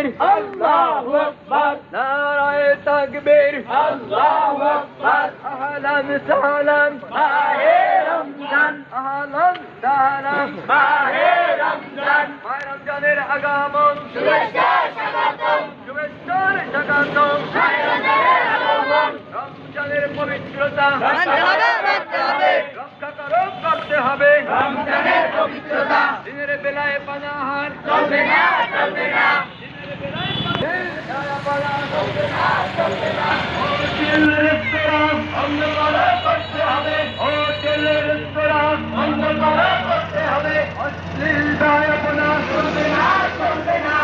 তাকবীর আল্লাহু আকবার নারায়ে তাকবীর আল্লাহু আকবার আহলান সাহলান মাহে রমজান আহলান সাহলান মাহে রমজান মাহে রমজানের আগমন শুভেচ্ছা স্বাগতম শুভেচ্ছার স্বাগতম মাহে রমজানের আগমন রমজানের পবিত্রতা রক্ষা করতে হবে রমজানের পবিত্রতা দিনের বেলায় পানাহার চলবে না চলবে না দিনের বেলায় পানাহার চলবে না চলবে না হোটেল রেস্তোরাঁ বন্ধ করতে হবে হোটেল রেস্তোরাঁ বন্ধ করতে হবে অশ্লীল দায়াপনা চলবে না চলবে না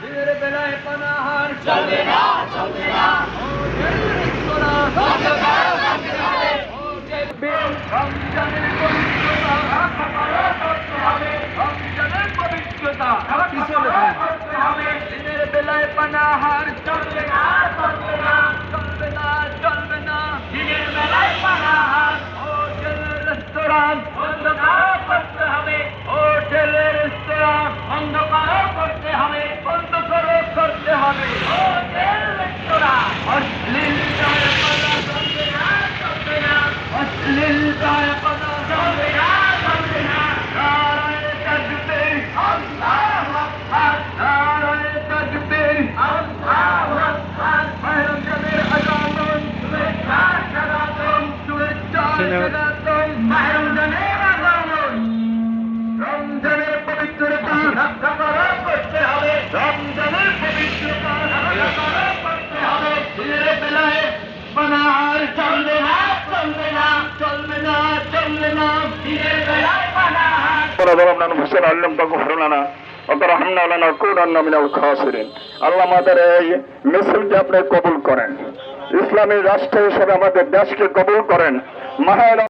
দিনের বেলায় পানাহার চলবে না চলবে না হোটেল রেস্তোরাঁ বন্ধ করতে হবে হোটেল রমজানের পবিত্রতা রক্ষা করতে হবে রমজানের পবিত্রতা রক্ষা করতে হবে দিনের বেলায় পানাহার চলবে না চলবে না চলবে না চলবে না দিনের বেলায় পানাহার হোটেল রেস্তোরাঁ বন্ধ করতে হবে হোটেল রেস্তোরাঁ বন্ধ করতে হবে বন্ধ করতে হবে হোটেল রেস্তোরাঁ অশ্লীল দায়াপনা চলবে না চলবে না অশ্লীল দায়াপনা চলবে না চলবে না নারায়ে তাকবীর আল্লাহু আকবার নারায়ে তাকবীর আল্লাহু আকবার মাহে রমজানের আগমন শুভেচ্ছা স্বাগতম শুভেচ্ছা স্বাগতম মাহে রমজানের আগমন রমজানের পবিত্রতা রক্ষা করতে হবে রমজানের পবিত্রতা রক্ষা করতে হবে দিনের বেলায় পানাহার চলবে না চলবে না চলবে না চলবে না দিনের বেলায় পানাহার ضربنا نفسنا علم تغفر لنا وترحمنا لنكونن من الخاسرين আল্লাহ আমাদের এই মিছিলকে আপনি কবুল করেন ইসলামী রাষ্ট্র হিসেবে আমাদের দেশকে কবুল করেন মাহে